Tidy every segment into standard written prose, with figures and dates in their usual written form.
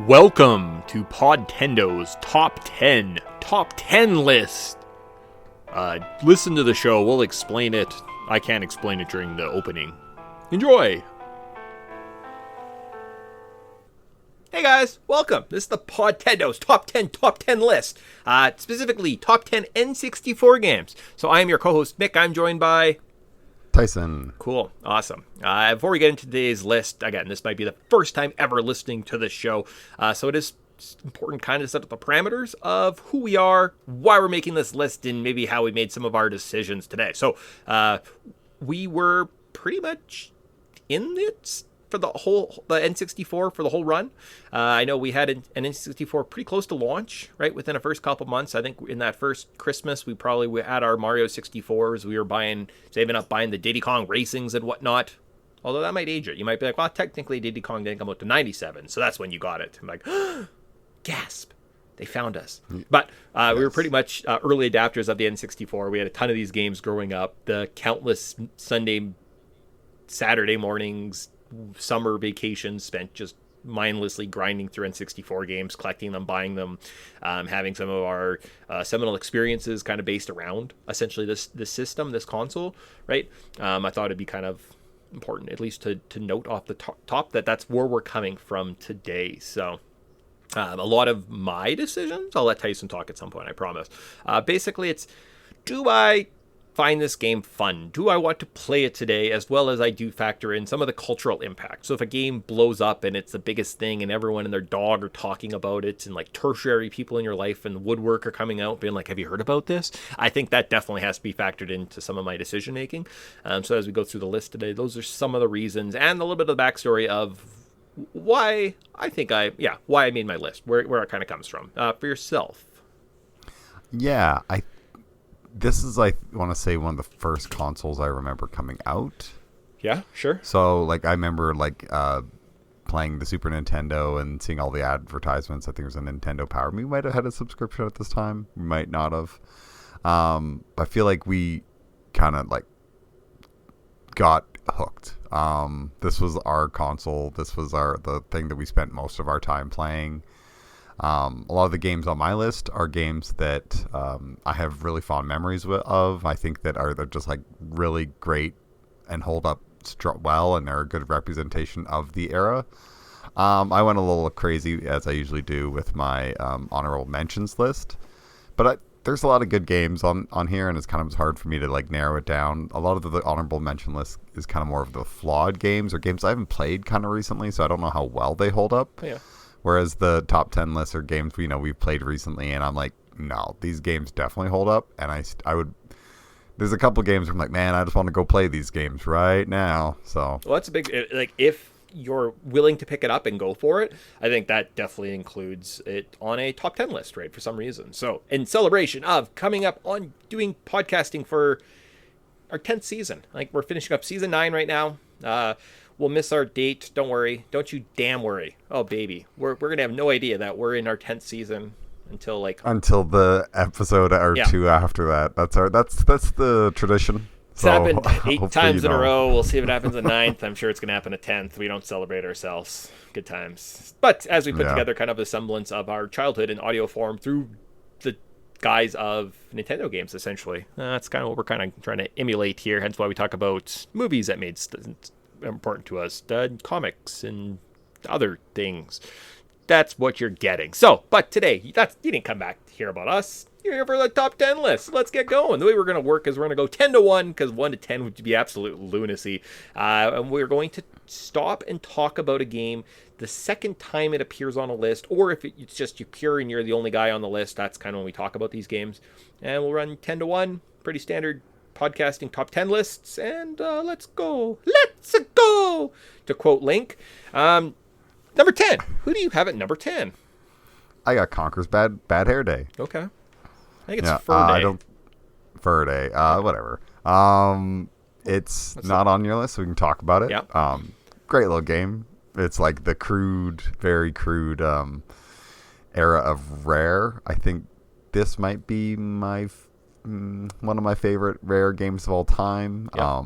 Welcome to Podtendo's Top 10 list. Listen to the show, we'll explain it. I can't explain it during the opening. Enjoy! Hey guys, welcome. This is the Podtendo's Top 10 list. Specifically, Top 10 N64 games. So I am your co-host, Mick. I'm joined by... Tyson. Cool. Awesome. Before we get into today's list, again, this might be the first time ever listening to this show, so it is important kind of set up the parameters of who we are, why we're making this list, and maybe how we made some of our decisions today. So we were pretty much in it for the N64 for the whole run. I know we had an N64 pretty close to launch, right? Within the first couple months. I think in that first Christmas, we had our Mario 64s. We were saving up buying the Diddy Kong Racings and whatnot. Although that might age it. You might be like, well, technically Diddy Kong didn't come out to 97, so that's when you got it. I'm like, gasp. They found us. But yes. We were pretty much early adapters of the N64. We had a ton of these games growing up. The countless Saturday mornings, summer vacations spent just mindlessly grinding through N64 games, collecting them, buying them, having some of our seminal experiences kind of based around essentially this system, this console, right? I thought it'd be kind of important, at least to note off the top that that's where we're coming from today. So a lot of my decisions, I'll let Tyson talk at some point, I promise. Basically, it's, do I find this game fun? Do I want to play it today? As well as I do factor in some of the cultural impact. So if a game blows up and it's the biggest thing and everyone and their dog are talking about it, and like tertiary people in your life and woodwork are coming out being like, have you heard about this? I think that definitely has to be factored into some of my decision making. So as we go through the list today, those are some of the reasons and a little bit of the backstory of why I made my list, where it kind of comes from. For yourself. Yeah, this is, I want to say, one of the first consoles I remember coming out. Yeah, sure. So, I remember, playing the Super Nintendo and seeing all the advertisements. I think it was a Nintendo Power. We might have had a subscription at this time. We might not have. I feel like we kind of, got hooked. This was our console. This was the thing that we spent most of our time playing. A lot of the games on my list are games that I have really fond memories of. I think that they're just really great and hold up well, and they're a good representation of the era. I went a little crazy, as I usually do, with my honorable mentions list, but there's a lot of good games on here, and it's kind of hard for me to narrow it down. A lot of the honorable mention list is kind of more of the flawed games or games I haven't played kind of recently, so I don't know how well they hold up. Yeah. Whereas the top 10 lists are games we've played recently, and I'm like, no, these games definitely hold up. And there's a couple games where I'm like, man, I just want to go play these games right now. So, well, that's a big, if you're willing to pick it up and go for it, I think that definitely includes it on a top 10 list, right? For some reason. So, in celebration of coming up on doing podcasting for our 10th season, we're finishing up season 9 right now. We'll miss our date. Don't worry. Don't you damn worry. Oh, baby. We're going to have no idea that we're in our 10th season until the episode or two after that. That's the tradition. It's happened 8 times in a row. We'll see if it happens a 9th. I'm sure it's going to happen a 10th. We don't celebrate ourselves. Good times. But as we put together kind of a semblance of our childhood in audio form through the guise of Nintendo games, essentially. That's kind of what we're kind of trying to emulate here. Hence why we talk about movies that made important to us, comics and other things. That's what you're getting. So, but today, you didn't come back to hear about us. You're here for the top 10 list. Let's get going. The way we're going to work is we're going to go 10 to 1, because 1 to 10 would be absolute lunacy. And we're going to stop and talk about a game the second time it appears on a list, or if it's just you pure and you're the only guy on the list, that's kind of when we talk about these games. And we'll run 10 to 1, pretty standard podcasting top 10 lists, and let's go to quote Link. Number 10, who do you have at number 10? I got Conker's Bad Hair Day. Okay, I think it's Fur Day. Whatever. It's not on your list, so we can talk about it. Yeah. Great little game. It's the very crude era of Rare. I think this might be one of my favorite Rare games of all time. Yeah.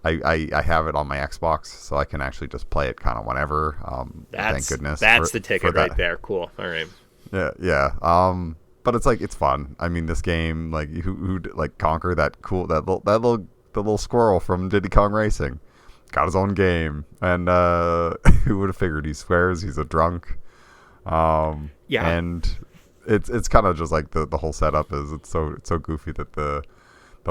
I have it on my Xbox, so I can actually just play it kind of whenever. Thank goodness. That's the ticket right there. Cool. All right. Yeah. But it's like it's fun. I mean, this game, like who like Conker, that little squirrel from Diddy Kong Racing, got his own game, and who would have figured? He swears, he's a drunk. And it's kind of just like the whole setup is it's so goofy that the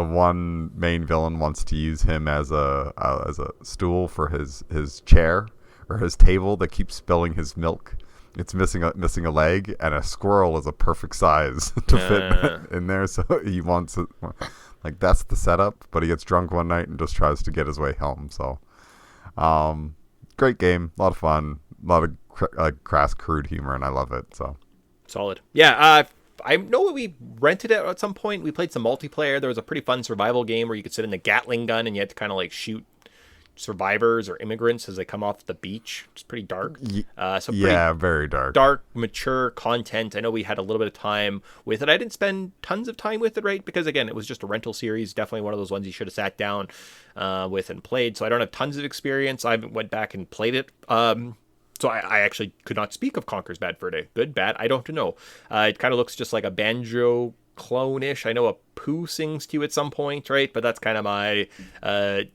one main villain wants to use him as a stool for his chair or his table that keeps spilling his milk. It's missing a leg, and a squirrel is a perfect size to fit in there. So he wants it, like that's the setup. But he gets drunk one night and just tries to get his way home. So, great game, a lot of fun, a lot of crass, crude humor, and I love it. So solid. Yeah. I know we rented it at some point. We played some multiplayer. There was a pretty fun survival game where you could sit in the Gatling gun and you had to kind of like shoot survivors or immigrants as they come off the beach. It's pretty dark. Very dark. Dark, mature content. I know we had a little bit of time with it. I didn't spend tons of time with it, right? Because again, it was just a rental series. Definitely one of those ones you should have sat down with and played. So I don't have tons of experience. I haven't went back and played it. So I actually could not speak of Conker's Bad Fur Day. Good, bad, I don't know. It kind of looks just like a banjo clone-ish. I know a Pooh sings to you at some point, right? But that's kind of my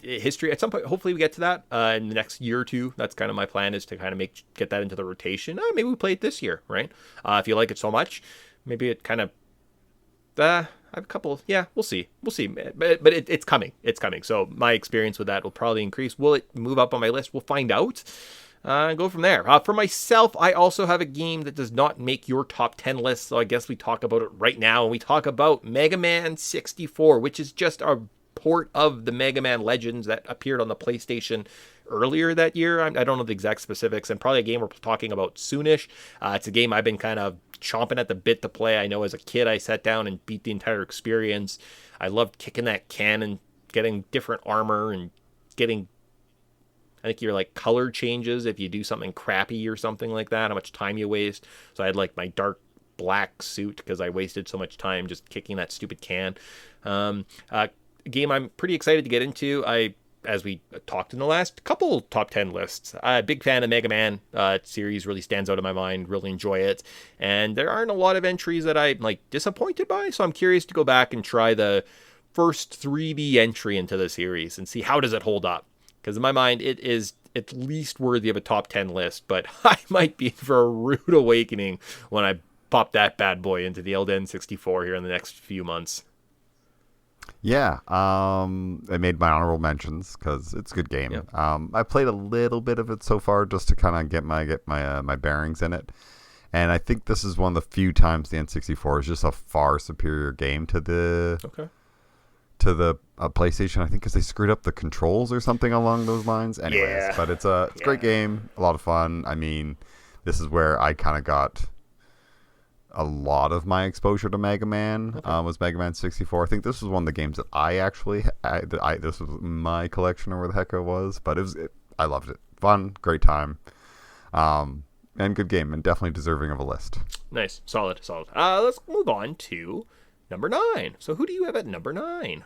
history. At some point, hopefully we get to that in the next year or two. That's kind of my plan, is to kind of get that into the rotation. Maybe we play it this year, right? If you like it so much, maybe it kind of... I have a couple... Yeah, we'll see. But it's coming. It's coming. So my experience with that will probably increase. Will it move up on my list? We'll find out. Go from there. For myself, I also have a game that does not make your top 10 list, so I guess we talk about it right now. And we talk about Mega Man 64, which is just a port of the Mega Man Legends that appeared on the PlayStation earlier that year. I don't know the exact specifics, and probably a game we're talking about soonish. It's a game I've been kind of chomping at the bit to play. I know as a kid I sat down and beat the entire experience. I loved kicking that can and getting different armor and getting... I think your like color changes if you do something crappy or something like that, how much time you waste. So I had like my dark black suit because I wasted so much time just kicking that stupid can. A game I'm pretty excited to get into. As we talked in the last couple top 10 lists, big fan of Mega Man series, really stands out in my mind, really enjoy it. And there aren't a lot of entries that I'm like disappointed by. So I'm curious to go back and try the first 3D entry into the series and see how does it hold up. Because in my mind, it is at least worthy of a top 10 list, but I might be in for a rude awakening when I pop that bad boy into the old N64 here in the next few months. Yeah, I made my honorable mentions because it's a good game. Yep. I played a little bit of it so far just to kind of get my bearings in it, and I think this is one of the few times the N64 is just a far superior game to the PlayStation, I think, because they screwed up the controls or something along those lines. Anyways, but it's a great game, a lot of fun. I mean, this is where I kind of got a lot of my exposure to Mega Man. Was Mega Man 64. I think this was one of the games that this was my collection, or where the heck it was. But I loved it. Fun, great time, and good game, and definitely deserving of a list. Nice, solid. Let's move on to number 9. So who do you have at number 9?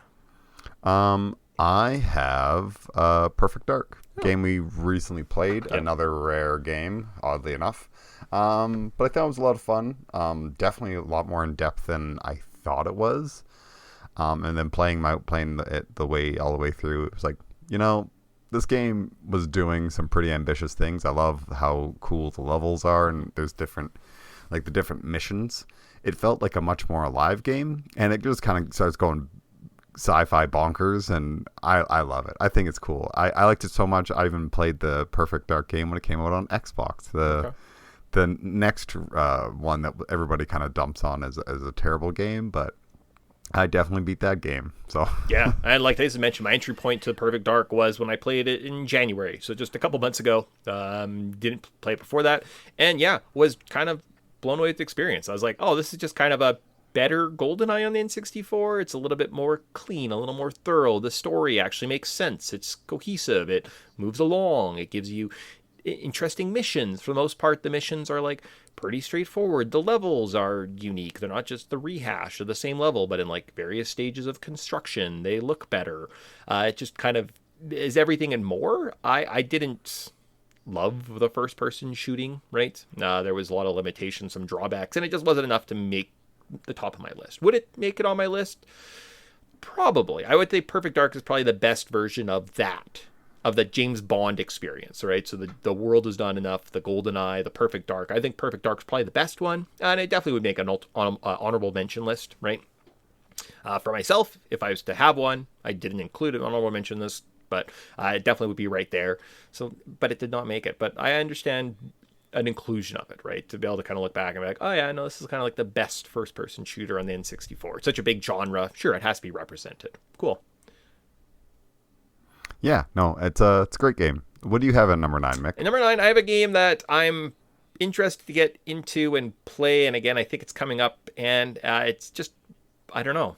I have Perfect Dark, game we recently played. Yep. Another rare game, oddly enough. But I thought it was a lot of fun. Definitely a lot more in depth than I thought it was. And then playing it the way through, it was like, this game was doing some pretty ambitious things. I love how cool the levels are, and there's the different missions. It felt like a much more alive game, and it just kind of starts going sci-fi bonkers, and I love it. I think it's cool. I liked it so much. I even played the Perfect Dark game when it came out on Xbox. The next one that everybody kind of dumps on as a terrible game, but I definitely beat that game. So yeah, and like I mentioned, my entry point to Perfect Dark was when I played it in January, so just a couple months ago. Didn't play it before that, and was kind of blown away with the experience. I was like, oh, this is just kind of a better GoldenEye on the N64. It's a little bit more clean, a little more thorough. The story actually makes sense. It's cohesive. It moves along. It gives you interesting missions. For the most part, the missions are like pretty straightforward. The levels are unique. They're not just the rehash of the same level, but in like various stages of construction. They look better. It just kind of is everything and more. I didn't love the first person shooting, right? There was a lot of limitations, some drawbacks, and it just wasn't enough to make the top of my list. Would it make it on my list? Probably. I would say Perfect Dark is probably the best version of that, of the James Bond experience, right? So the world is not enough, the GoldenEye, the Perfect Dark. I think Perfect Dark is probably the best one, and it definitely would make an honorable mention list, right? For myself, if I was to have one, I didn't include an honorable mention list, but it definitely would be right there. So, but it did not make it. But I understand an inclusion of it, right? To be able to kind of look back and be like, oh yeah, no, this is kind of like the best first-person shooter on the N64. It's such a big genre. Sure, it has to be represented. Cool. Yeah, no, it's a great game. What do you have at number 9, Mick? At number 9, I have a game that I'm interested to get into and play. And again, I think it's coming up, and it's just, I don't know.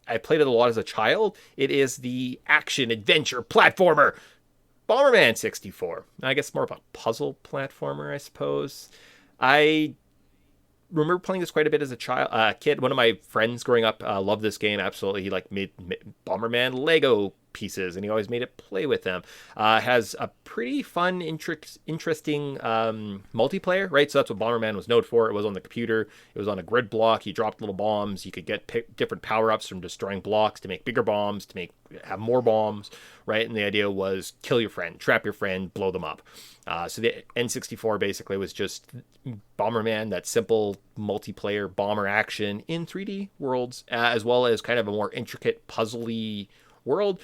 I played it a lot as a child. It is the action adventure platformer Bomberman 64. I guess more of a puzzle platformer, I suppose. I remember playing this quite a bit as a kid. One of my friends growing up loved this game. Absolutely. He made Bomberman Lego pieces, and he always made it play with them. Has a pretty fun, interesting multiplayer, right? So that's what Bomberman was known for. It was on the computer. It was on a grid block. You dropped little bombs. You could get different power-ups from destroying blocks to make bigger bombs, to have more bombs, right? And the idea was kill your friend, trap your friend, blow them up. So the N64 basically was just Bomberman, that simple multiplayer bomber action in 3D worlds, as well as kind of a more intricate, puzzly world.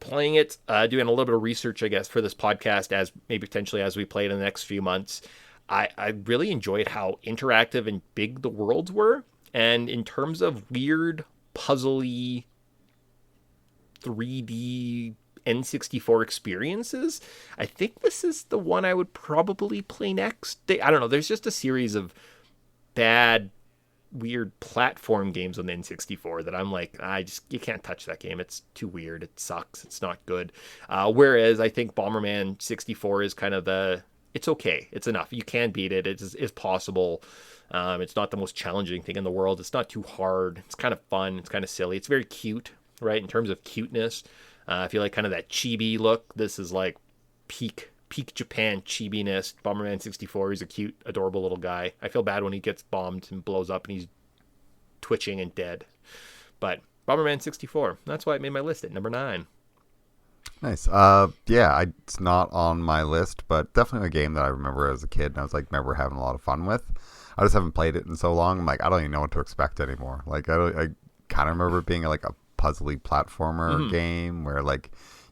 Playing it, doing a little bit of research, I guess, for this podcast, as maybe potentially as we play it in the next few months. I really enjoyed how interactive and big the worlds were. And in terms of weird, puzzly 3D N64 experiences, I think this is the one I would probably play next. I don't know. There's just a series of bad, weird platform games on the N64 that I'm like, you can't touch that game. It's too weird. It sucks. It's not good. Whereas I think Bomberman 64 is kind of it's okay. It's enough. You can beat it. It is possible. It's not the most challenging thing in the world. It's not too hard. It's kind of fun. It's kind of silly. It's very cute, right? In terms of cuteness. If you like kind of that chibi look, this is like peak Japan chibiness. Bomberman 64, he's a cute, adorable little guy. I feel bad when he gets bombed and blows up and he's twitching and dead. But Bomberman 64, that's why it made my list at number 9. Nice. It's not on my list, but definitely a game that I remember as a kid, and I was remember having a lot of fun with. I just haven't played it in so long. I'm like, I don't even know what to expect anymore. I kind of remember it being a puzzly platformer game where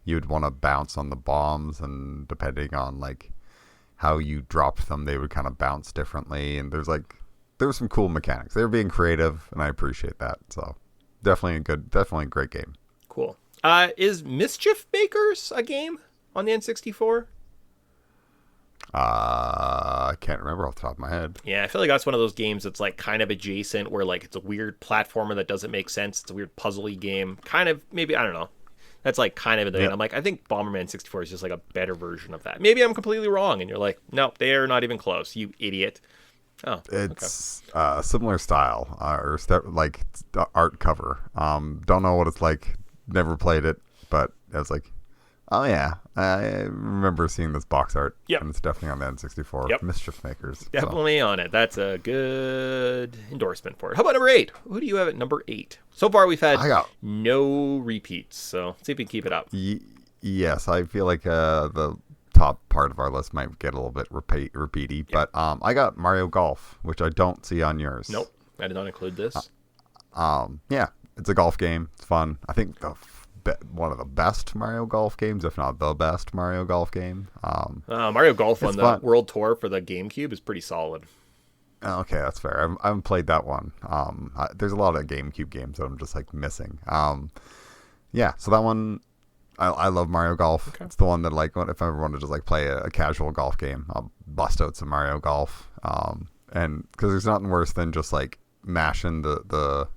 you'd want to bounce on the bombs, and depending on how you dropped them, they would kind of bounce differently. And there were some cool mechanics. They were being creative, and I appreciate that. So definitely a great game. Cool. Is Mischief Makers a game on the N64? I can't remember off the top of my head. Yeah, I feel like that's one of those games that's kind of adjacent, where it's a weird platformer that doesn't make sense. It's a weird puzzly game. Kind of, maybe, I don't know. That's kind of the thing. I'm I think Bomberman 64 is just a better version of that. Maybe I'm completely wrong, and you're like, no, they're not even close, you idiot. Oh, it's a similar style, or art cover. Don't know what it's like. Never played it, but I was like, oh yeah, I remember seeing this box art. Yep. And it's definitely on the N64. Yep. Mischief Makers. Definitely on it. That's a good endorsement for it. How about number 8? Who do you have at number 8? So far, we've had no repeats, so let's see if we can keep it up. Yes, I feel like the top part of our list might get a little bit repeaty, but I got Mario Golf, which I don't see on yours. Nope, I did not include this. Yeah, it's a golf game. It's fun. I think one of the best Mario Golf games, if not the best Mario Golf game. Mario Golf on the World Tour for the GameCube is pretty solid. Okay, that's fair. I haven't played that one. There's a lot of GameCube games that I'm just missing. Yeah, so that one, I love Mario Golf. Okay. It's the one that if I ever want to just play a casual golf game, I'll bust out some Mario Golf. And because there's nothing worse than just mashing the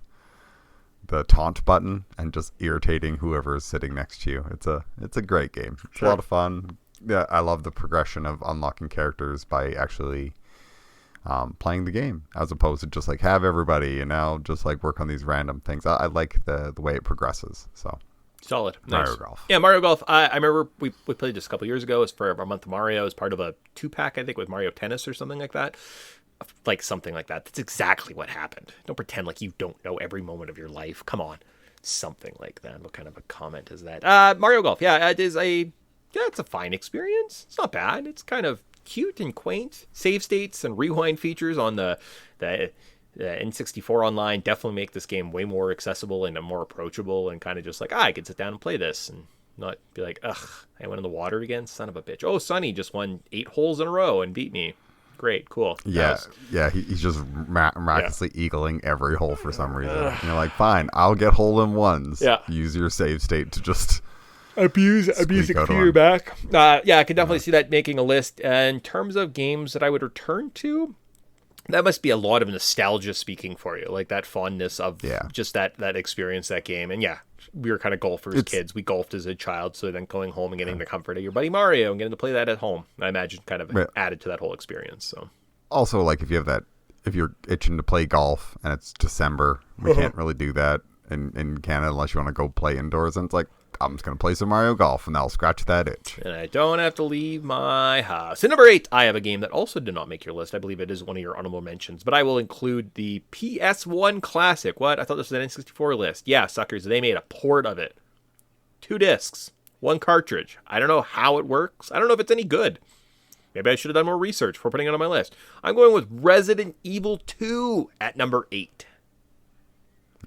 taunt button and just irritating whoever is sitting next to you. It's a great game. It's a lot of fun. Yeah, I love the progression of unlocking characters by actually playing the game, as opposed to just have everybody and now just work on these random things. I like the way it progresses. So Solid. Nice. Mario Golf. Yeah, Mario Golf. I remember we played this a couple years ago. It was for our month of Mario. It was part of a 2-pack, I think, with Mario Tennis or something like that. Like something like that. That's exactly what happened. Don't pretend like you don't know every moment of your life. Come on. Something like that. What kind of a comment is that? Mario Golf. Yeah, it's a fine experience. It's not bad. It's kind of cute and quaint. Save states and rewind features on the N64 online definitely make this game way more accessible and more approachable, and kind of just like, I could sit down and play this and not be like, ugh, I went in the water again, son of a bitch. Oh, Sonny just won 8 holes in a row and beat me. Great, cool. Yeah, he's just miraculously eagling every hole for some reason. And you're like, fine, I'll get hole in ones. Yeah. Use your save state to just abuse the computer back. I can definitely see that making a list. In terms of games that I would return to, that must be a lot of nostalgia speaking for you, like that fondness of just that experience, that game. And we were kind of golfers, kids. We golfed as a child, so then going home and getting the comfort of your buddy Mario and getting to play that at home, I imagine kind of added to that whole experience. So also, like, if you're itching to play golf and it's December, we can't really do that in Canada unless you want to go play indoors, and it's like, I'm just going to play some Mario Golf, and that'll scratch that itch. And I don't have to leave my house. And number 8, I have a game that also did not make your list. I believe it is one of your honorable mentions, but I will include the PS1 Classic. What? I thought this was an N64 list. Yeah, suckers, they made a port of it. 2 discs, 1 cartridge. I don't know how it works. I don't know if it's any good. Maybe I should have done more research before putting it on my list. I'm going with Resident Evil 2 at number 8.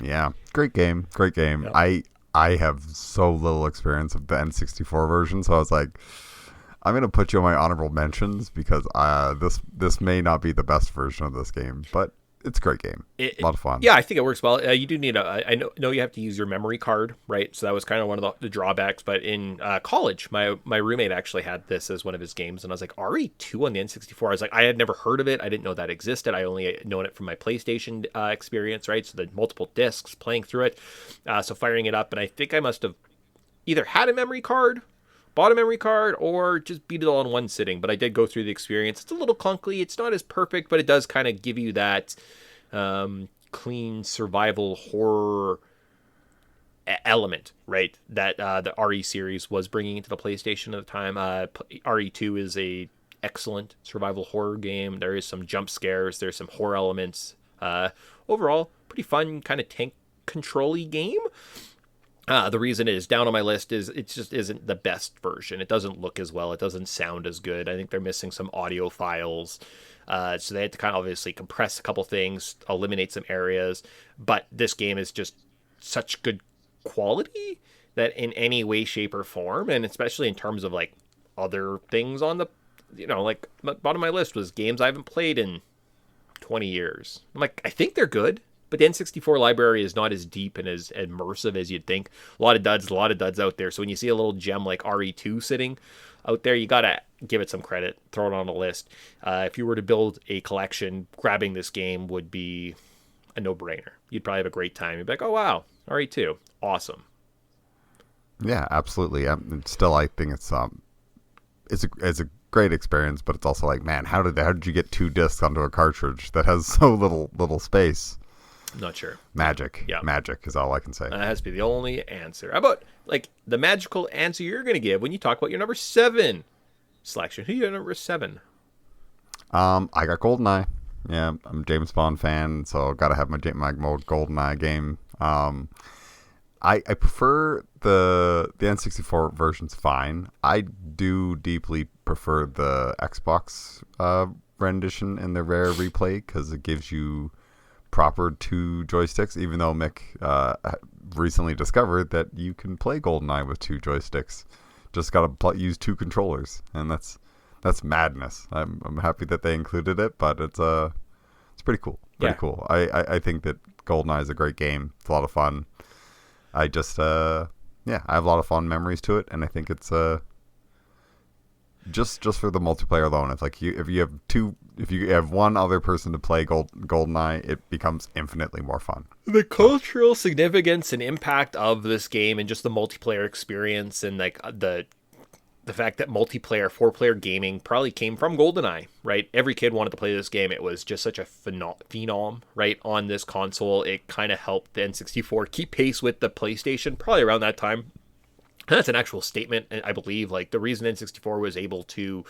Yeah, great game. Yep. I have so little experience of the N64 version, so I was like, I'm going to put you on my honorable mentions because this may not be the best version of this game, but it's a great game. A lot of fun. Yeah, I think it works well. You do need I know you have to use your memory card, right? So that was kind of one of the drawbacks. But in college, my roommate actually had this as one of his games, and I was like, RE2 on the N64. I was like, I had never heard of it. I didn't know that existed. I only known it from my PlayStation experience, right? So the multiple discs playing through it. So firing it up, and I think I must have either had a memory card, bought a memory card, or just beat it all in one sitting. But I did go through the experience. It's a little clunky. It's not as perfect, but it does kind of give you that clean survival horror element, right? That the RE series was bringing into the PlayStation at the time. RE2 is a excellent survival horror game. There is some jump scares. There's some horror elements. Overall, pretty fun kind of tank control-y game. The reason it is down on my list is it just isn't the best version. It doesn't look as well. It doesn't sound as good. I think they're missing some audio files. So they had to kind of obviously compress a couple things, eliminate some areas. But this game is just such good quality that in any way, shape, or form, and especially in terms of like other things on the, like bottom of my list was games I haven't played in 20 years. I'm like, I think they're good. But the N64 library is not as deep and as immersive as you'd think. A lot of duds out there. So when you see a little gem like RE2 sitting out there, you got to give it some credit, throw it on a list. If you were to build a collection, grabbing this game would be a no-brainer. You'd probably have a great time. You'd be like, oh, wow, RE2, awesome. Yeah, absolutely. Still, I think it's a great experience, but it's also like, man, how did you get 2 discs onto a cartridge that has so little space? Not sure. Magic. Yeah. Magic is all I can say. That has to be the only answer. How about like the magical answer you're going to give when you talk about your number 7 selection? Who are your number 7? I got GoldenEye. Yeah, I'm a James Bond fan, so got to have my GoldenEye game. I prefer the N64 version's fine. I do deeply prefer the Xbox rendition in the rare replay because it gives you proper 2 joysticks, even though Mick recently discovered that you can play GoldenEye with 2 joysticks. Just gotta use 2 controllers, and that's madness. I'm happy that they included it, but it's pretty cool. Cool. I think that GoldenEye is a great game. It's a lot of fun. I just I have a lot of fond memories to it, and I think it's just for the multiplayer alone. It's like if you have one other person to play GoldenEye, it becomes infinitely more fun. The cultural significance and impact of this game and just the multiplayer experience and like the fact that multiplayer 4-player gaming probably came from GoldenEye, right? Every kid wanted to play this game. It was just such a phenom, right? On this console, it kind of helped the N64 keep pace with the PlayStation probably around that time. And that's an actual statement, I believe. Like, the reason N64 was able to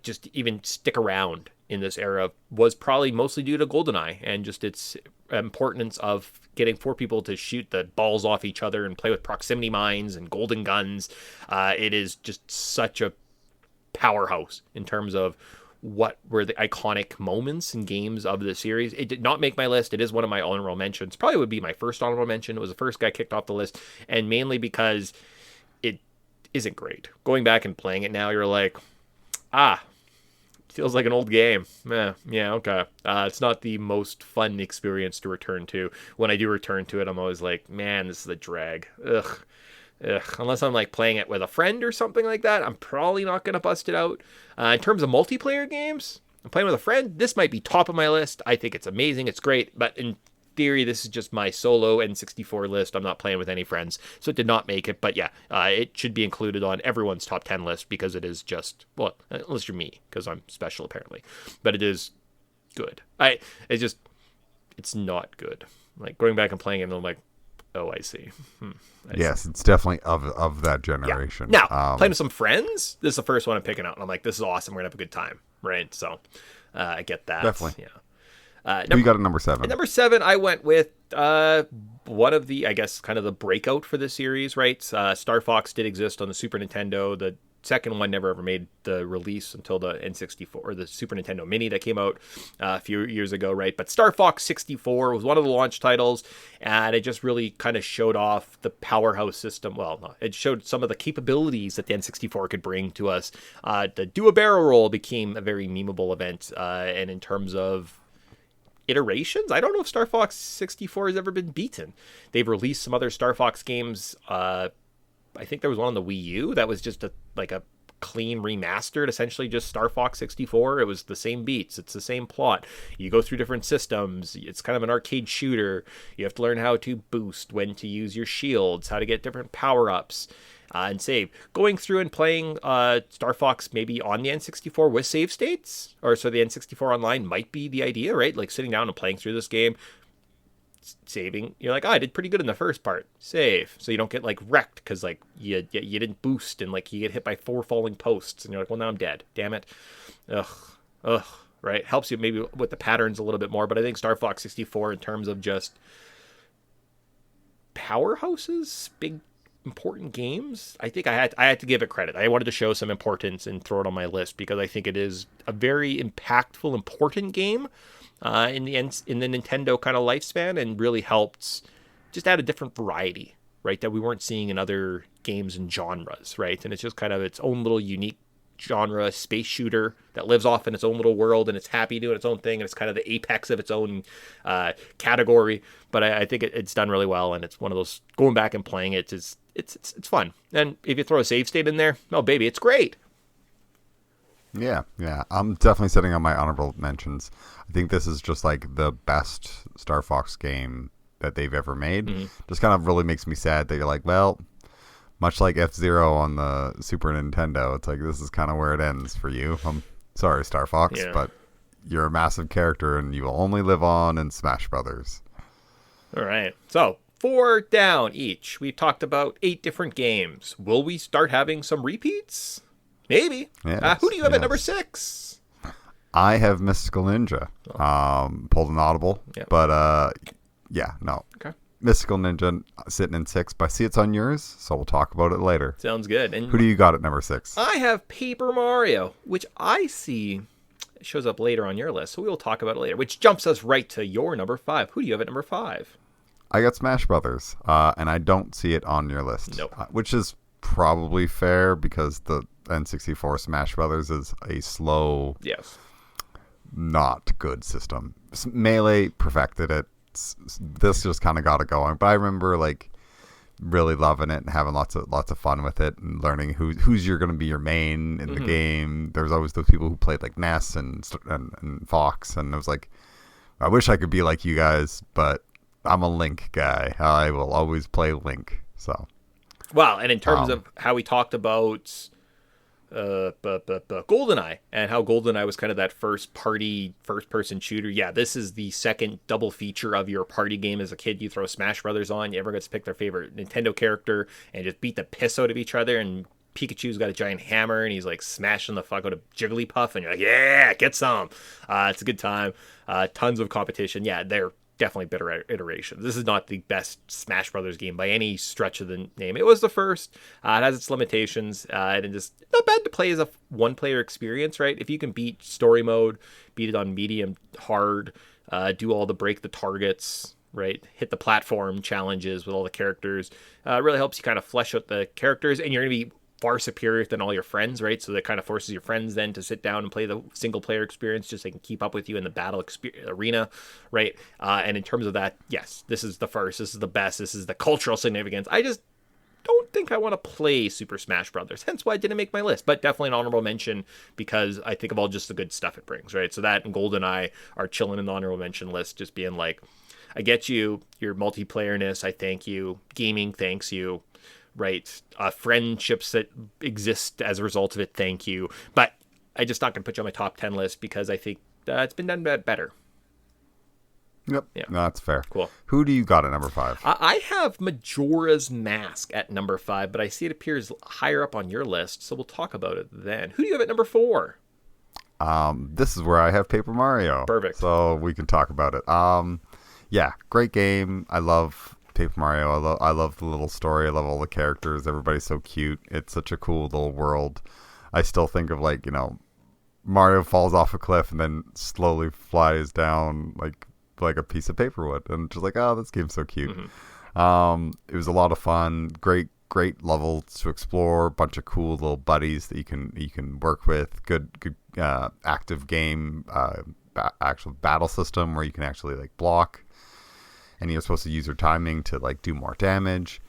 just even stick around in this era was probably mostly due to GoldenEye and just its importance of getting 4 people to shoot the balls off each other and play with proximity mines and golden guns. It is just such a powerhouse in terms of what were the iconic moments and games of the series. It did not make my list. It is one of my honorable mentions. Probably would be my first honorable mention. It was the first guy kicked off the list, and mainly because it isn't great. Going back and playing it now, you're like, feels like an old game. Yeah, okay. It's not the most fun experience to return to. When I do return to it, I'm always like, man, this is a drag. Ugh. Unless I'm like playing it with a friend or something like that, I'm probably not going to bust it out. In terms of multiplayer games, I'm playing with a friend. This might be top of my list. I think it's amazing. It's great. But in theory, this is just my solo N64 list. I'm not playing with any friends, so it did not make it. But yeah, it should be included on everyone's top 10 list because it is just, well, unless you're me, because I'm special apparently. But it is good. It's not good. Like going back and playing it, and I'm like, oh, I see. Yes, it's definitely of that generation. Yeah. Now, playing with some friends, this is the first one I'm picking out, and I'm like, this is awesome. We're going to have a good time, right? So I get that. Definitely. Yeah. You got a number 7. At number 7, I went with one of the, I guess, kind of the breakout for this series, right? Star Fox did exist on the Super Nintendo. The second one never ever made the release until the N64 or the Super Nintendo Mini that came out a few years ago, right? But Star Fox 64 was one of the launch titles, and it just really kind of showed off the powerhouse system. Well, no, it showed some of the capabilities that the N64 could bring to us. The do a barrel roll became a very memeable event, and in terms of iterations, I don't know if Star Fox 64 has ever been beaten. They've released some other Star Fox games. I think there was one on the Wii U that was just a clean remastered, essentially just Star Fox 64. It was the same beats. It's the same plot. You go through different systems. It's kind of an arcade shooter. You have to learn how to boost, when to use your shields, how to get different power-ups, and save. Going through and playing Star Fox maybe on the N64 with save states, or so the N64 Online might be the idea, right? Like sitting down and playing through this game, saving, you're like, I did pretty good in the first part, save, so you don't get like wrecked because like you didn't boost and like you get hit by 4 falling posts and you're like, well, now I'm dead, damn it. Ugh, right? Helps you maybe with the patterns a little bit more. But I think Star Fox 64, in terms of just powerhouses, big important games, I think I had to give it credit. I wanted to show some importance and throw it on my list because I think it is a very impactful, important game in the Nintendo kind of lifespan, and really helped just add a different variety, right, that we weren't seeing in other games and genres, right? And it's just kind of its own little unique genre, space shooter that lives off in its own little world, and it's happy doing its own thing, and it's kind of the apex of its own category. But I think it's done really well, and it's one of those, going back and playing it is it's fun. And if you throw a save state in there, oh baby, it's great. Yeah. I'm definitely sitting on my honorable mentions. I think this is just like the best Star Fox game that they've ever made. Mm-hmm. Just kind of really makes me sad that you're like, well, much like F-Zero on the Super Nintendo, it's like this is kind of where it ends for you. I'm sorry, Star Fox, but you're a massive character and you will only live on in Smash Brothers. All right. So 4 down each. We've talked about 8 different games. Will we start having some repeats? Maybe. Yes, who do you have at number 6? I have Mystical Ninja. Pulled an audible, but no. Okay. Mystical Ninja sitting in 6, but I see it's on yours, so we'll talk about it later. Sounds good. And who do you got at number 6? I have Paper Mario, which I see shows up later on your list, so we will talk about it later, which jumps us right to your number 5. Who do you have at number 5? I got Smash Brothers, and I don't see it on your list. Nope. Which is probably fair because the N64 Smash Brothers is a slow, not good system. Melee perfected it. This just kind of got it going. But I remember like really loving it and having lots of fun with it and learning who's you're going to be your main in the game. There was always those people who played like Ness and Fox, and it was like, I wish I could be like you guys, but I'm a Link guy. I will always play Link. So. Wow, and in terms of how we talked about GoldenEye, and how GoldenEye was kind of that first person shooter. Yeah, this is the second double feature of your party game. As a kid, you throw Smash Brothers on, everyone gets to pick their favorite Nintendo character and just beat the piss out of each other, and Pikachu's got a giant hammer and he's like smashing the fuck out of Jigglypuff, and you're like, yeah, get some. It's a good time. Tons of competition. Yeah, they're definitely better iterations. This is not the best Smash Brothers game by any stretch of the name. It was the first. It has its limitations, and just not bad to play as a one-player experience, right? If you can beat story mode, beat it on medium hard, do all the break the targets, right? Hit the platform challenges with all the characters. It really helps you kind of flesh out the characters, and you're going to be far superior than all your friends, right? So that kind of forces your friends then to sit down and play the single player experience just so they can keep up with you in the battle arena, right? And in terms of that, yes, this is the first, this is the best, this is the cultural significance. I just don't think I want to play Super Smash Brothers, hence why I didn't make my list, but definitely an honorable mention because I think of all just the good stuff it brings, right? So that and GoldenEye are chilling in the honorable mention list, just being like, I get you, your multiplayerness, I thank you, gaming thanks you, right? Friendships that exist as a result of it, thank you. But I just not going to put you on my top 10 list because I think it's been done better. Yep. Yeah. No, that's fair. Cool. Who do you got at number 5? I have Majora's Mask at number 5, but I see it appears higher up on your list, so we'll talk about it then. Who do you have at number 4? This is where I have Paper Mario. Perfect. So we can talk about it. Yeah, great game. I love Paper Mario. I love the little story. I love all the characters. Everybody's so cute. It's such a cool little world. I still think of Mario falls off a cliff and then slowly flies down like a piece of paper would, and just like, oh, this game's so cute. Mm-hmm. It was a lot of fun. Great levels to explore. Bunch of cool little buddies that you can work with. Good active game. Actual battle system where you can actually block. And you're supposed to use your timing to do more damage.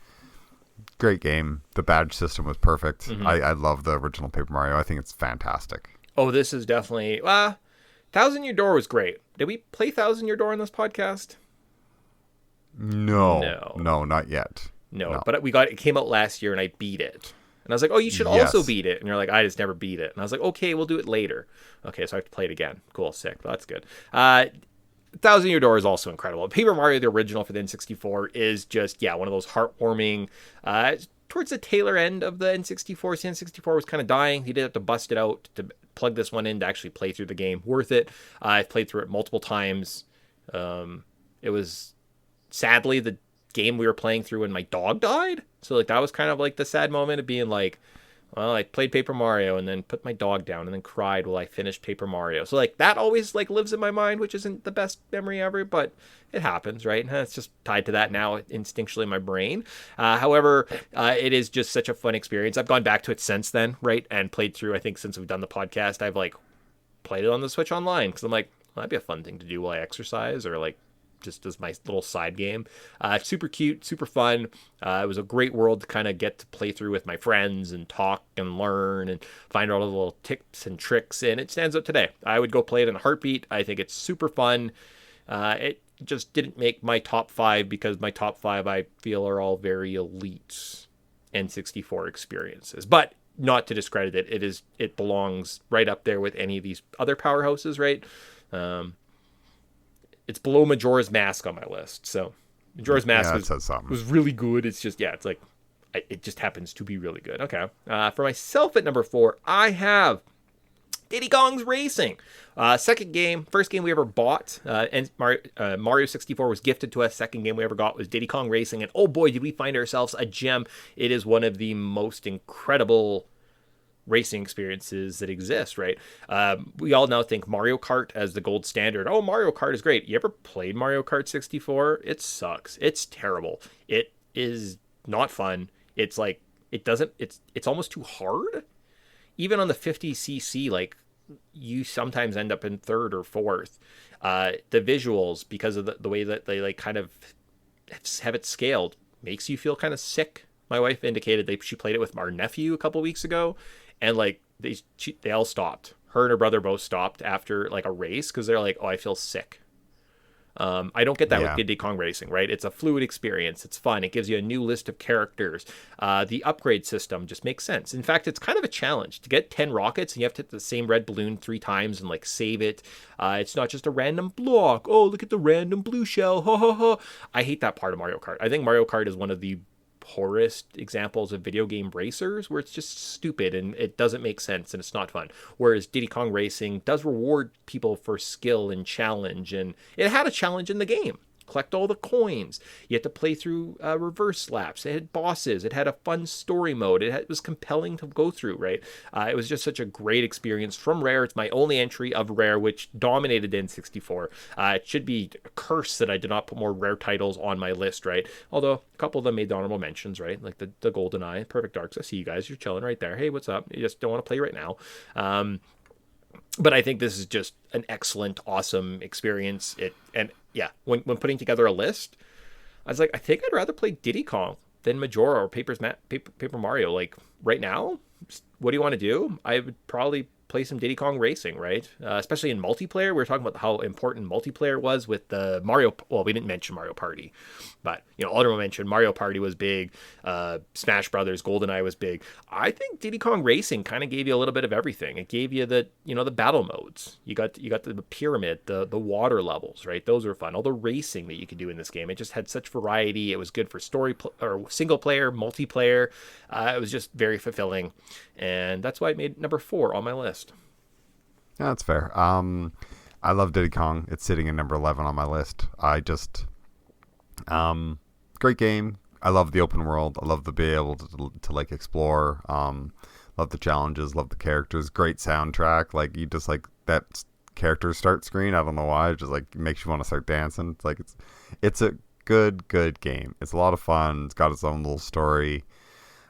Great game. The badge system was perfect. Mm-hmm. I love the original Paper Mario. I think it's fantastic. Oh, this is definitely... Thousand Year Door was great. Did we play Thousand Year Door on this podcast? No, not yet. No, but it came out last year and I beat it. And I was like, oh, you should also beat it. And you're like, I just never beat it. And I was like, okay, we'll do it later. Okay, so I have to play it again. Cool, sick. That's good. Thousand Year Door is also incredible. Paper Mario, the original for the N64, is just, one of those heartwarming, towards the tailor end of the N64. So N64 was kind of dying. You did have to bust it out to plug this one in to actually play through the game. Worth it. I've played through it multiple times. It was, sadly, the game we were playing through when my dog died. So that was kind of the sad moment of being like, well, I played Paper Mario and then put my dog down and then cried while I finished Paper Mario. So that always lives in my mind, which isn't the best memory ever, but it happens, right? And it's just tied to that now instinctually in my brain. However, it is just such a fun experience. I've gone back to it since then, right? And played through, I think since we've done the podcast, I've played it on the Switch Online because I'm like, well, that'd be a fun thing to do while I exercise or just as my little side game. Super cute, super fun. It was a great world to kind of get to play through with my friends and talk and learn and find all the little tips and tricks, and it stands out today. I would go play it in a heartbeat. I think it's super fun. It just didn't make my top 5 because my top 5 I feel are all very elite N64 experiences. But not to discredit it, it belongs right up there with any of these other powerhouses, right? It's below Majora's Mask on my list. So Majora's Mask was really good. It's just, it just happens to be really good. Okay. For myself at number 4, I have Diddy Kong's Racing. Second game, first game we ever bought. And Mario 64 was gifted to us. Second game we ever got was Diddy Kong Racing. And oh boy, did we find ourselves a gem. It is one of the most incredible racing experiences that exist, right? We all now think Mario Kart as the gold standard. Oh, Mario Kart is great. You ever played Mario Kart 64? It sucks. It's terrible. It is not fun. It's it's almost too hard. Even on the 50cc, you sometimes end up in third or fourth. The visuals, because of the way that they kind of have it scaled, makes you feel kind of sick. My wife indicated she played it with our nephew a couple weeks ago, and they all stopped. Her and her brother both stopped after a race because they're like, oh, I feel sick. I don't get that with Yeah. Diddy Kong Racing, right? It's a fluid experience. It's fun. It gives you a new list of characters. The upgrade system just makes sense. In fact, it's kind of a challenge to get 10 rockets, and you have to hit the same red balloon 3 times and like save it. It's not just a random block. Oh, look at the random blue shell. Ha ha ha. I hate that part of Mario Kart. I think Mario Kart is one of the poorest examples of video game racers where it's just stupid and it doesn't make sense and it's not fun. Whereas Diddy Kong Racing does reward people for skill and challenge, and it had a challenge in the game. Collect all the coins. You had to play through reverse laps. It had bosses. It had a fun story mode. It was compelling to go through, right? It was just such a great experience from Rare. It's my only entry of Rare, which dominated N64. It should be a curse that I did not put more Rare titles on my list, right? Although a couple of them made honorable mentions, right? Like the GoldenEye, Perfect Darks. I see you guys. You're chilling right there. Hey, what's up? You just don't want to play right now. But I think this is just an excellent, awesome experience. When putting together a list, I was like, I think I'd rather play Diddy Kong than Majora or Paper Mario. Like right now, what do you want to do? I would probably play some Diddy Kong Racing, right? Especially in multiplayer. We were talking about how important multiplayer was with the Mario. Well, we didn't mention Mario Party, but honorable mention, Mario Party was big. Smash Brothers, GoldenEye was big. I think Diddy Kong Racing kind of gave you a little bit of everything. It gave you the battle modes. You got the pyramid, the water levels, right? Those were fun. All the racing that you could do in this game. It just had such variety. It was good for or single player, multiplayer. It was just very fulfilling, and that's why it made number 4 on my list. Yeah, that's fair. I love Diddy Kong. It's sitting in number 11 on my list. Great game. I love the open world. I love to be able to like explore. Love the challenges. Love the characters. Great soundtrack. Like you just like that character start screen. I don't know why. It just like makes you want to start dancing. It's like it's a good game. It's a lot of fun. It's got its own little story.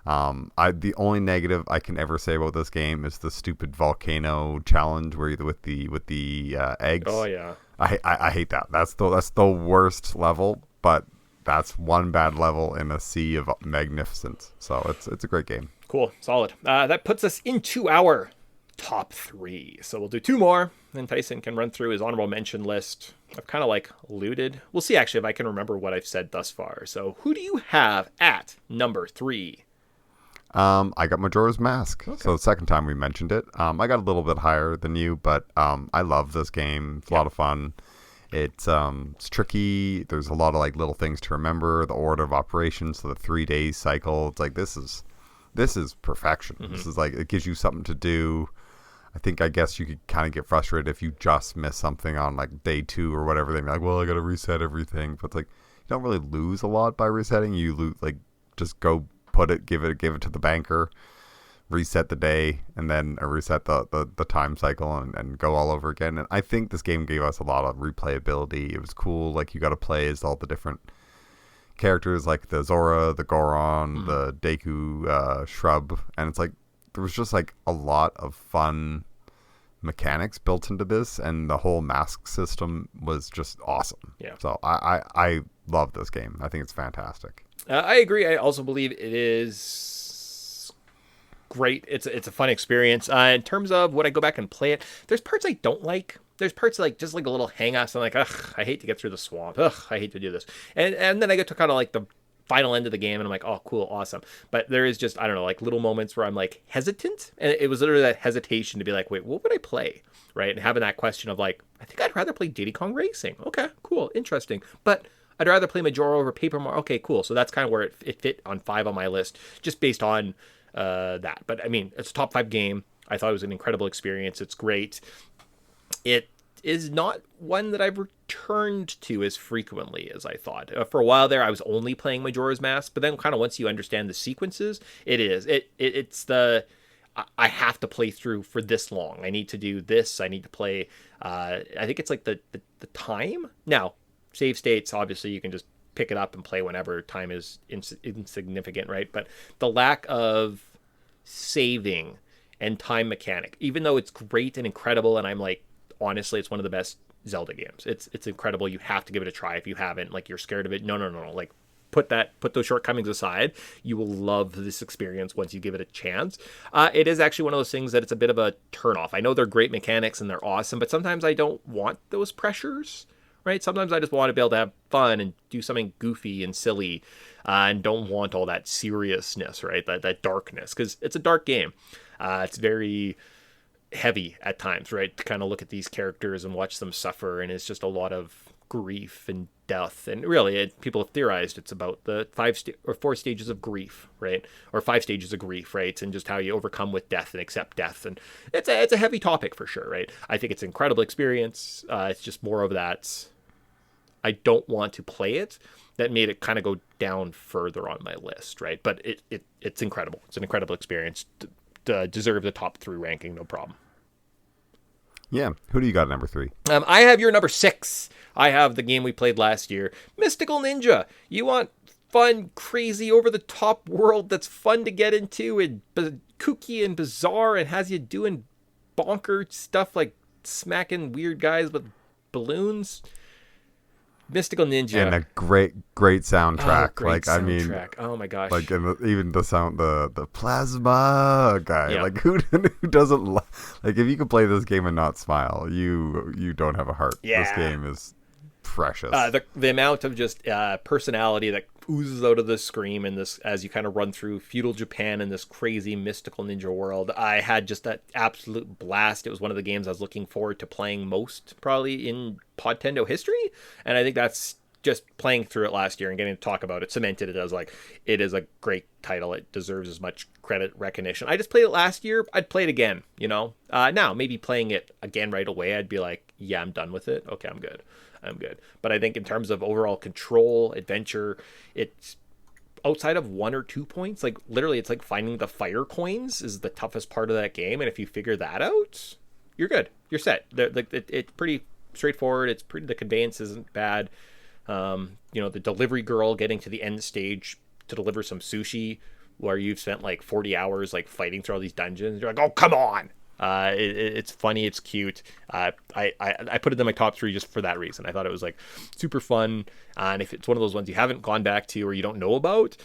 The only negative I can ever say about this game is the stupid volcano challenge where you're with the eggs. Oh yeah, I hate that. That's the worst level, but that's one bad level in a sea of magnificence. So it's a great game. Cool, solid. That puts us into our top 3. So we'll do 2 more, then Tyson can run through his honorable mention list. I've kind of like alluded. We'll see actually if I can remember what I've said thus far. So who do you have at number 3? I got Majora's Mask. Okay. So the second time we mentioned it. I got a little bit higher than you, but I love this game. It's a lot of fun. It's tricky. There's a lot of like little things to remember. The order of operations, so the 3-day cycle. It's like this is perfection. Mm-hmm. This is like it gives you something to do. I guess you could kind of get frustrated if you just miss something on like day 2 or whatever. They're like, well, I got to reset everything. But it's like you don't really lose a lot by resetting. You lose like just go. Give it to the banker, reset the day, and then reset the time cycle and go all over again. And I think this game gave us a lot of replayability. It was cool. Like you got to play as all the different characters, like the Zora, the Goron, the Deku shrub, and it's like there was just like a lot of fun mechanics built into this, and the whole mask system was just awesome. Yeah. So I love this game. I think it's fantastic. I agree. I also believe it is great. It's a fun experience. In terms of would I go back and play it, there's parts I don't like. There's parts like just like a little hang-ups. I'm like, ugh, I hate to get through the swamp. Ugh, I hate to do this. And then I get to kind of like the final end of the game and I'm like, oh, cool, awesome. But there is just, I don't know, like little moments where I'm like hesitant. And it was literally that hesitation to be like, wait, what would I play? Right? And having that question of like, I think I'd rather play Diddy Kong Racing. Okay, cool, interesting. But I'd rather play Majora over Paper Mario. Okay, cool. So that's kind of where it fit on 5 on my list, just based on that. But I mean, it's a top 5 game. I thought it was an incredible experience. It's great. It is not one that I've returned to as frequently as I thought. For a while there, I was only playing Majora's Mask, but then kind of once you understand the sequences, it's the I have to play through for this long. I need to do this. I need to play. I think it's like the time now. Save states, obviously, you can just pick it up and play whenever. Time is insignificant, right? But the lack of saving and time mechanic, even though it's great and incredible, and I'm like, honestly, it's one of the best Zelda games. It's incredible. You have to give it a try if you haven't. Like, you're scared of it. No. Like, put those shortcomings aside. You will love this experience once you give it a chance. It is actually one of those things that it's a bit of a turnoff. I know they're great mechanics and they're awesome, but sometimes I don't want those pressures. right? Sometimes I just want to be able to have fun and do something goofy and silly, and don't want all that seriousness, right? That darkness, because it's a dark game. It's very heavy at times, right? To kind of look at these characters and watch them suffer, and it's just a lot of grief and death. And really, people have theorized it's about the 4 stages of grief, right? Or 5 stages of grief, right? And just how you overcome with death and accept death. And it's a heavy topic for sure, right? I think it's an incredible experience. It's just more of that. I don't want to play it. That made it kind of go down further on my list, right? But it's incredible. It's an incredible experience. Deserve the top 3 ranking, no problem. Yeah. Who do you got at number 3? I have your number 6. I have the game we played last year, Mystical Ninja. You want fun, crazy, over-the-top world that's fun to get into and kooky and bizarre and has you doing bonker stuff like smacking weird guys with balloons? Mystical Ninja. And a great soundtrack. Oh, great soundtrack. Oh my gosh. Like even the sound, the plasma guy. Yeah. Like who doesn't like if you can play this game and not smile, you don't have a heart. Yeah. This game is precious. The amount of just personality that oozes out of the screen and this as you kind of run through feudal Japan in this crazy mystical ninja world. I had just that absolute blast. It was one of the games I was looking forward to playing most probably in Podtendo history, and I think that's just playing through it last year and getting to talk about it cemented it as like it is a great title. It deserves as much credit recognition. I just played it last year. I'd play it again, now maybe playing it again right away I'd be like, yeah, I'm done with it. Okay, I'm good. But I think in terms of overall control, adventure, it's outside of 1 or 2 points. Like literally, it's like finding the fire coins is the toughest part of that game. And if you figure that out, you're good. You're set. It's pretty straightforward. The conveyance isn't bad. The delivery girl getting to the end stage to deliver some sushi where you've spent like 40 hours like fighting through all these dungeons. You're like, oh, come on. It's funny, it's cute. I put it in my top 3 just for that reason. I thought it was like super fun, and if it's one of those ones you haven't gone back to or you don't know about,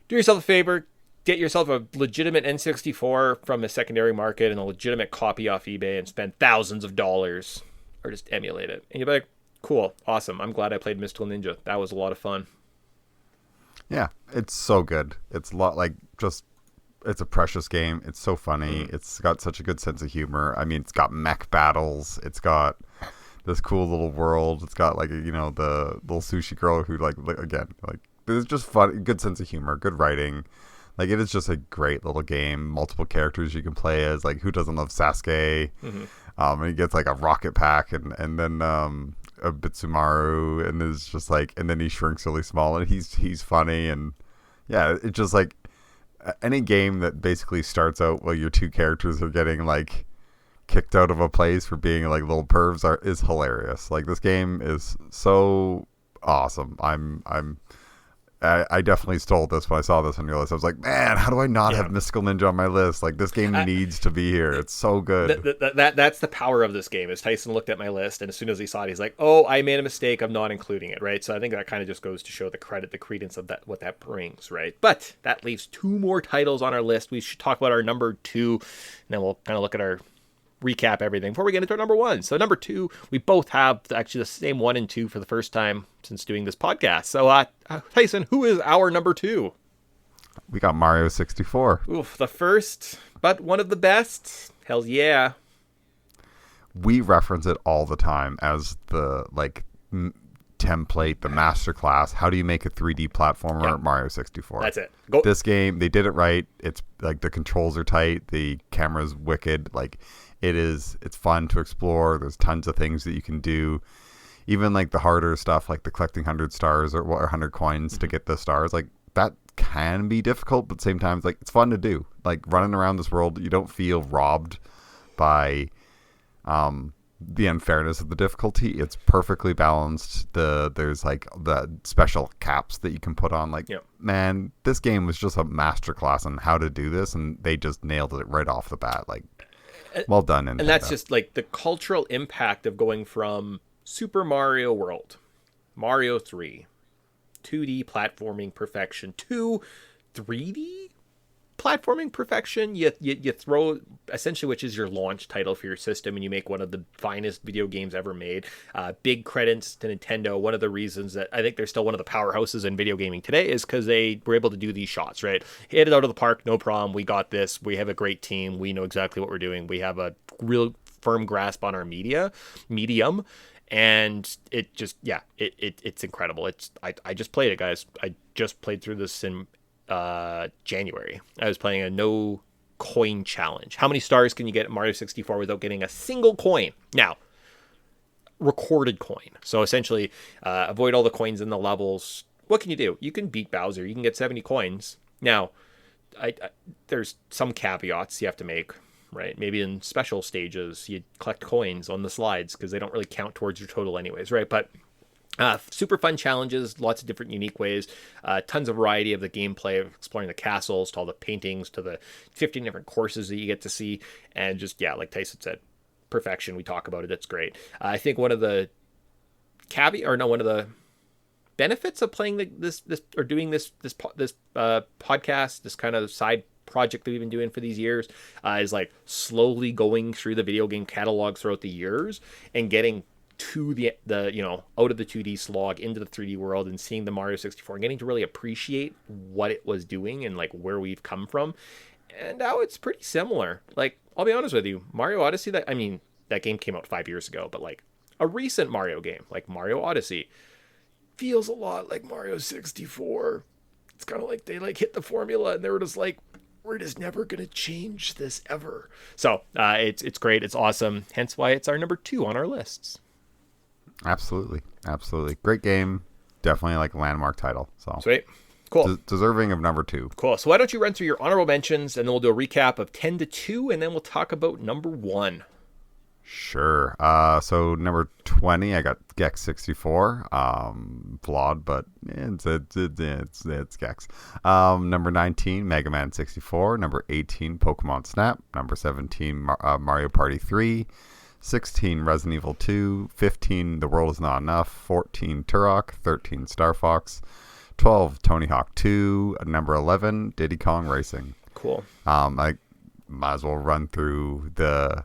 do yourself a favor, get yourself a legitimate N64 from a secondary market and a legitimate copy off eBay and spend thousands of dollars, or just emulate it, and you'll be like, cool, awesome, I'm glad I played Mystical Ninja. That was a lot of fun. Yeah, it's so good. It's a lot like just. It's a precious game. It's so funny. It's got such a good sense of humor. I mean, it's got mech battles. It's got this cool little world. It's got like the little sushi girl who again there's just fun, good sense of humor, good writing. Like it is just a great little game. Multiple characters you can play as. Like who doesn't love Sasuke? And he gets like a rocket pack and then a Bitsumaru, and is just like, and then he shrinks really small and he's funny, and yeah, it's just like. Any game that basically starts out while your 2 characters are getting like kicked out of a place for being like little pervs is hilarious. Like this game is so awesome. I definitely stole this when I saw this on your list. I was like, man, how do I not have Mystical Ninja on my list? Like this game needs to be here. It's so good. That's the power of this game. Is Tyson looked at my list, and as soon as he saw it, he's like, oh, I made a mistake. I'm not including it, right? So I think that kind of just goes to show the credence of that, what that brings, right? But that leaves 2 more titles on our list. We should talk about our number 2, and then we'll kind of look at our recap everything before we get into our number 1. So number 2, we both have actually the same 1 and 2 for the first time since doing this podcast. So Tyson, who is our number 2? We got Mario 64. Oof, the first, but one of the best. Hell yeah. We reference it all the time as the template, the masterclass. How do you make a 3D platformer? Yep. Mario 64. That's it. Go. This game, they did it right. It's like the controls are tight, the camera's wicked. Like it's fun to explore. There's tons of things that you can do. Even like the harder stuff, like the collecting 100 stars or 100 coins to get the stars, like that can be difficult, but at the same time, it's fun to do. Like running around this world, you don't feel robbed by the unfairness of the difficulty. It's perfectly balanced. There's like the special caps that you can put on. Like, man, this game was just a masterclass on how to do this, and they just nailed it right off the bat. Like, well done. Nintendo. And that's just like the cultural impact of going from Super Mario World, Mario 3, 2D platforming perfection, to 3D platforming perfection. You throw essentially, which is your launch title for your system, and you make one of the finest video games ever made. Big credits to Nintendo. One of the reasons that I think they're still one of the powerhouses in video gaming today is because they were able to do these shots, right? Hit it out of the park, no problem. We got this. We have a great team. We know exactly what we're doing. We have a real firm grasp on our medium. And it just, it's incredible. I just played it, guys. I just played through this in January. I was playing a no coin challenge. How many stars can you get at Mario 64 without getting a single coin? Now, recorded coin. So essentially, avoid all the coins in the levels. What can you do? You can beat Bowser. You can get 70 coins. Now, there's some caveats you have to make. Right, maybe in special stages you collect coins on the slides because they don't really count towards your total anyways, right? But super fun challenges, lots of different unique ways, tons of variety of the gameplay of exploring the castles to all the paintings to the 15 different courses that you get to see, and just like Tyson said, perfection. We talk about it. It's great. I think one of the benefits of playing this or doing this podcast, this kind of side project that we've been doing for these years, is like slowly going through the video game catalog throughout the years and getting to the out of the 2D slog into the 3D world and seeing the Mario 64 and getting to really appreciate what it was doing and like where we've come from. And now it's pretty similar. Like, I'll be honest with you, Mario Odyssey, that game came out 5 years ago, but like a recent Mario game like Mario Odyssey feels a lot like Mario 64. It's kind of like they like hit the formula and they were just like, we're just never going to change this ever. So it's great. It's awesome. Hence why it's our number 2 on our lists. Absolutely. Great game. Definitely like a landmark title. So sweet. Cool. Deserving of number 2. Cool. So why don't you run through your honorable mentions and then we'll do a recap of 10 to 2 and then we'll talk about number 1. Sure. So number 20, I got Gex 64. Flawed, but it's Gex. Number 19, Mega Man 64. Number 18, Pokemon Snap. Number 17, Mario Party 3. 16, Resident Evil 2. 15, The World Is Not Enough. 14, Turok. 13, Star Fox. 12, Tony Hawk 2. Number 11, Diddy Kong Racing. Cool. I might as well run through the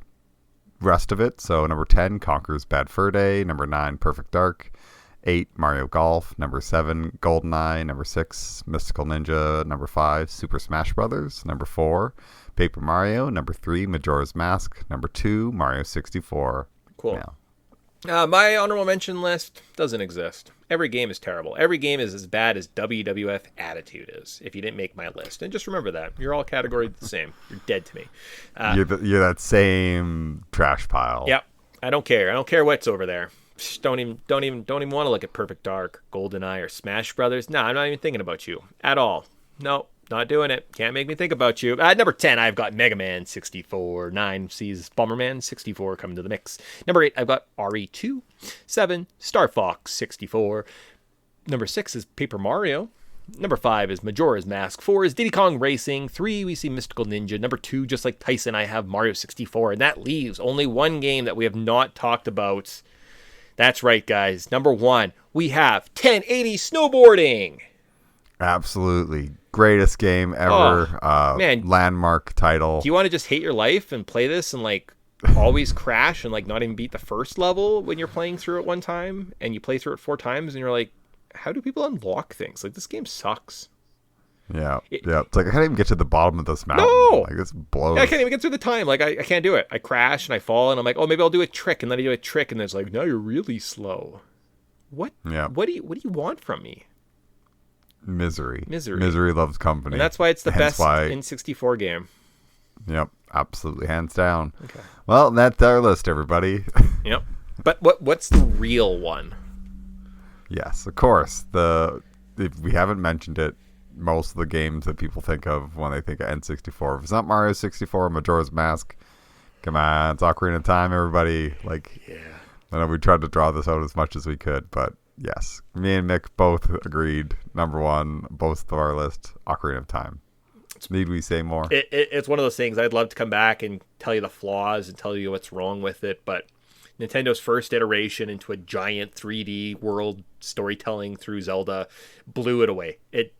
rest of it. So number 10, Conker's Bad Fur Day. Number 9, Perfect Dark. 8, Mario Golf. Number 7, GoldenEye. Number 6, Mystical Ninja. Number 5, Super Smash Brothers. Number 4, Paper Mario. Number 3, Majora's Mask. Number 2, Mario 64. Cool. My honorable mention list doesn't exist. Every game is terrible. Every game is as bad as WWF Attitude is, if you didn't make my list. And just remember that. You're all categorized the same. You're dead to me. You're that same trash pile. Yep. I don't care. I don't care what's over there. Don't even want to look at Perfect Dark, GoldenEye, or Smash Brothers. No, I'm not even thinking about you at all. No. Not doing it. Can't make me think about you. At number 10, I've got Mega Man 64. 9 sees Bomberman 64 coming to the mix. Number 8, I've got RE2. 7, Star Fox 64. Number 6 is Paper Mario. Number 5 is Majora's Mask. 4 is Diddy Kong Racing. 3, we see Mystical Ninja. Number 2, just like Tyson, I have Mario 64. And that leaves only one game that we have not talked about. That's right, guys. Number 1, we have 1080 Snowboarding. Absolutely. Greatest game ever. Man, landmark title. Do you want to just hate your life and play this and like always crash and like not even beat the first level when you're playing through it one time and you play through it 4 times and you're like, how do people unlock things? Like, this game sucks. Yeah. It's like I can't even get to the bottom of this mountain. No! Like, this blows. Yeah, I can't even get through the time. Like, I can't do it. I crash and I fall and I'm like, oh, maybe I'll do a trick, and then I do a trick and it's like, no, you're really slow. What? Yeah. What do you want from me? Misery loves company. And that's why it's the best N64 game. Yep, absolutely, hands down. Okay. Well, that's our list, everybody. Yep. But what's the real one? Yes, of course. If we haven't mentioned it, most of the games that people think of when they think of N64, if it's not Mario 64, Majora's Mask, come on, it's Ocarina of Time, everybody. Like, yeah. I know we tried to draw this out as much as we could, but yes, me and Mick both agreed. Number 1, both of our list, Ocarina of Time. Need we say more? It's one of those things. I'd love to come back and tell you the flaws and tell you what's wrong with it, but Nintendo's first iteration into a giant 3D world storytelling through Zelda blew it away. It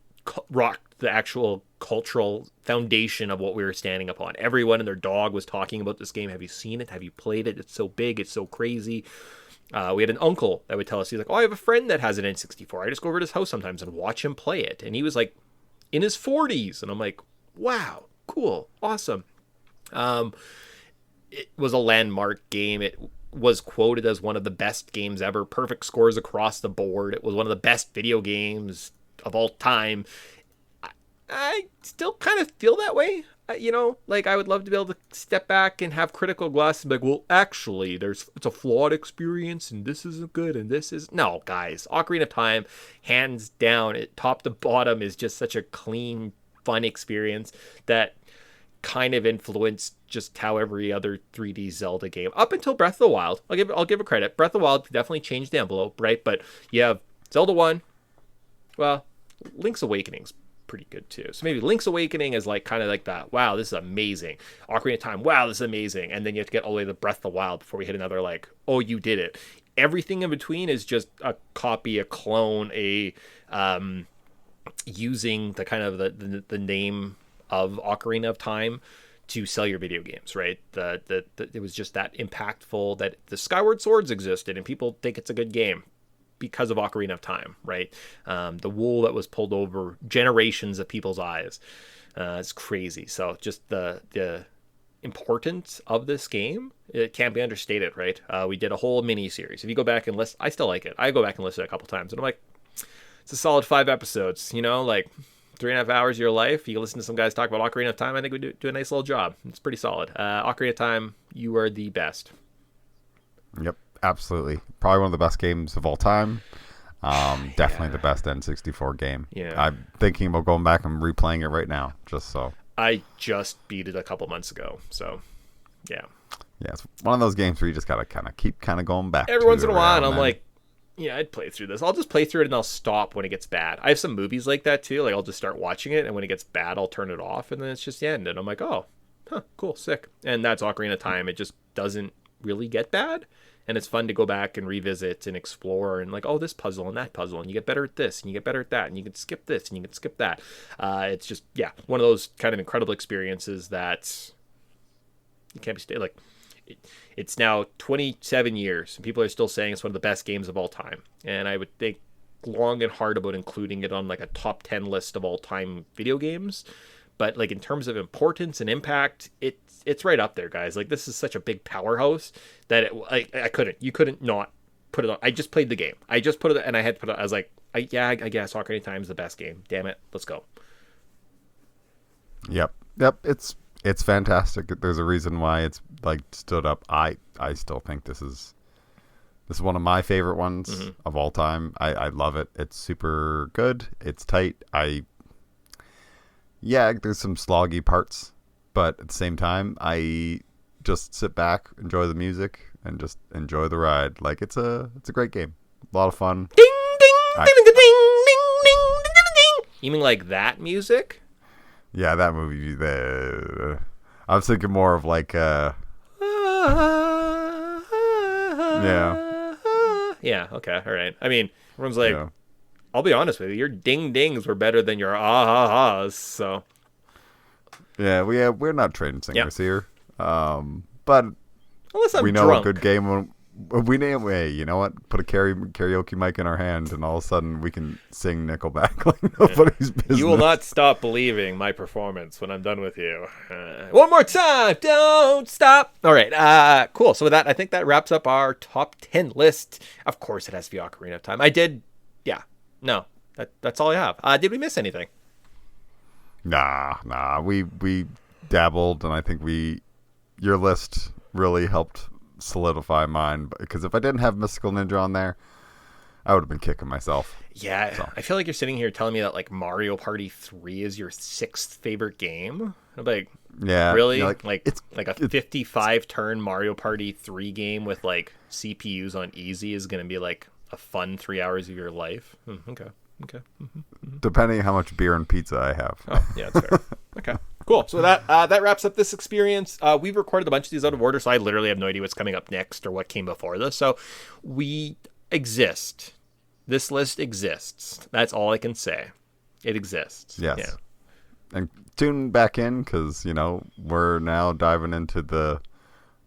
rocked the actual cultural foundation of what we were standing upon. Everyone and their dog was talking about this game. Have you seen it? Have you played it? It's so big. It's so crazy. We had an uncle that would tell us, he's like, oh, I have a friend that has an N64. I just go over to his house sometimes and watch him play it. And he was like in his 40s. And I'm like, wow, cool, awesome. It was a landmark game. It was quoted as one of the best games ever. Perfect scores across the board. It was one of the best video games of all time. I still kind of feel that way. You know, like I would love to be able to step back and have critical glass and be like, well, actually, it's a flawed experience and this isn't good and this is... No, guys, Ocarina of Time, hands down, top to bottom is just such a clean, fun experience that kind of influenced just how every other 3D Zelda game, up until Breath of the Wild, I'll give it credit. Breath of the Wild definitely changed the envelope, right? But you have Zelda 1, well, Link's Awakening's pretty good too. So maybe Link's Awakening is like kind of like that. Wow, this is amazing. Ocarina of Time. Wow, this is amazing. And then you have to get all the way to Breath of the Wild before we hit another like, oh, you did it. Everything in between is just a copy, a clone, using the kind of the name of Ocarina of Time to sell your video games, right? It was just that impactful that the Skyward Swords existed and people think it's a good game because of Ocarina of Time, right? The wool that was pulled over generations of people's eyes. It's crazy. So just the importance of this game, it can't be understated, right? We did a whole mini series. If you go back and listen, I still like it. I go back and listen a couple times and I'm like, it's a solid 5 episodes, you know, like 3.5 hours of your life. You listen to some guys talk about Ocarina of Time. I think we do a nice little job. It's pretty solid. Ocarina of Time, you are the best. Yep. Absolutely. Probably one of the best games of all time. Definitely the best N64 game. Yeah. I'm thinking about going back and replaying it right now, just so. I just beat it a couple months ago, so yeah. Yeah, it's one of those games where you just gotta keep going back. Every once in a while, and I'm like, yeah, I'd play through this. I'll just play through it and I'll stop when it gets bad. I have some movies like that too. Like I'll just start watching it, and when it gets bad, I'll turn it off, and then it's just the end. And I'm like, oh, cool, sick. And that's Ocarina of Time. It just doesn't really get bad. And it's fun to go back and revisit and explore and like, oh, this puzzle and that puzzle. And you get better at this and you get better at that. And you can skip this and you can skip that. It's just, yeah, one of those kind of incredible experiences that you can't be like, it's now 27 years and people are still saying it's one of the best games of all time. And I would think long and hard about including it on like a top 10 list of all time video games. But like in terms of importance and impact, it's right up there, guys. Like this is such a big powerhouse that you couldn't not put it on. I just played the game. I just put it, and I had to put it. I was like, I guess Ocarina of Time is the best game. Damn it, let's go. Yep. It's fantastic. There's a reason why it's like stood up. I still think this is one of my favorite ones of all time. I love it. It's super good. It's tight. Yeah, there's some sloggy parts, but at the same time, I just sit back, enjoy the music, and just enjoy the ride. Like it's a great game, a lot of fun. Ding ding ding ding ding ding ding ding ding. You mean like that music? Yeah, that movie. I was thinking more of like. Yeah. Yeah. Okay. All right. I mean, everyone's like. Yeah. I'll be honest with you. Your ding dings were better than your ah-ha-has. So, yeah, we're not trained singers here. But unless I'm we know drunk. A good game. We name. Hey, you know what? Put a karaoke mic in our hand, and all of a sudden we can sing Nickelback like nobody's business. You will not stop believing my performance when I'm done with you. One more time, don't stop. All right, cool. So with that, I think that wraps up our top 10 list. Of course, it has to be Ocarina of Time. I did. Yeah. No, that's all I have. Did we miss anything? Nah. We dabbled, and I think your list really helped solidify mine. Because if I didn't have Mystical Ninja on there, I would have been kicking myself. Yeah, so. I feel like you're sitting here telling me that like Mario Party 3 is your 6th favorite game. I'm like, yeah, really? You know, it's a 55-turn Mario Party 3 game with like CPUs on easy is going to be like a fun 3 hours of your life. Okay. Depending on how much beer and pizza I have. Oh, yeah, that's fair. Okay, cool. So that wraps up this experience. We've recorded a bunch of these out of order, so I literally have no idea what's coming up next or what came before this. So we exist. This list exists. That's all I can say. It exists. Yes. Yeah. And tune back in because, we're now diving into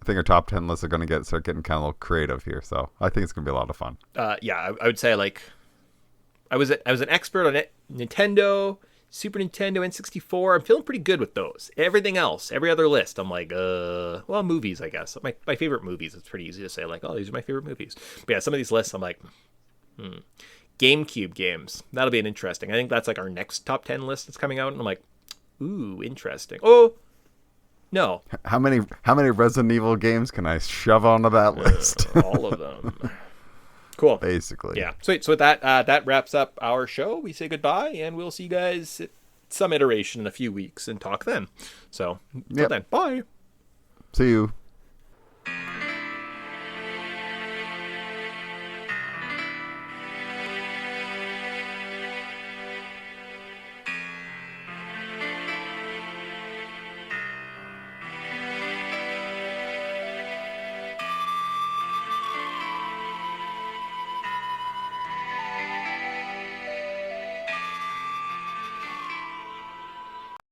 I think our top 10 lists are going to start getting kind of a little creative here. So I think it's going to be a lot of fun. Yeah, I would say I was an expert on Nintendo, Super Nintendo, N64. I'm feeling pretty good with those. Everything else, every other list, I'm like, movies, I guess. My favorite movies. It's pretty easy to say, like, oh, these are my favorite movies. But yeah, some of these lists, I'm like, GameCube games. That'll be an interesting. I think that's like our next top 10 list that's coming out. And I'm like, ooh, interesting. Oh, no. How many Resident Evil games can I shove onto that list? All of them. Cool. Basically. Yeah. Sweet. So with that, that wraps up our show. We say goodbye, and we'll see you guys at some iteration in a few weeks and talk then. So, until then, bye. See you.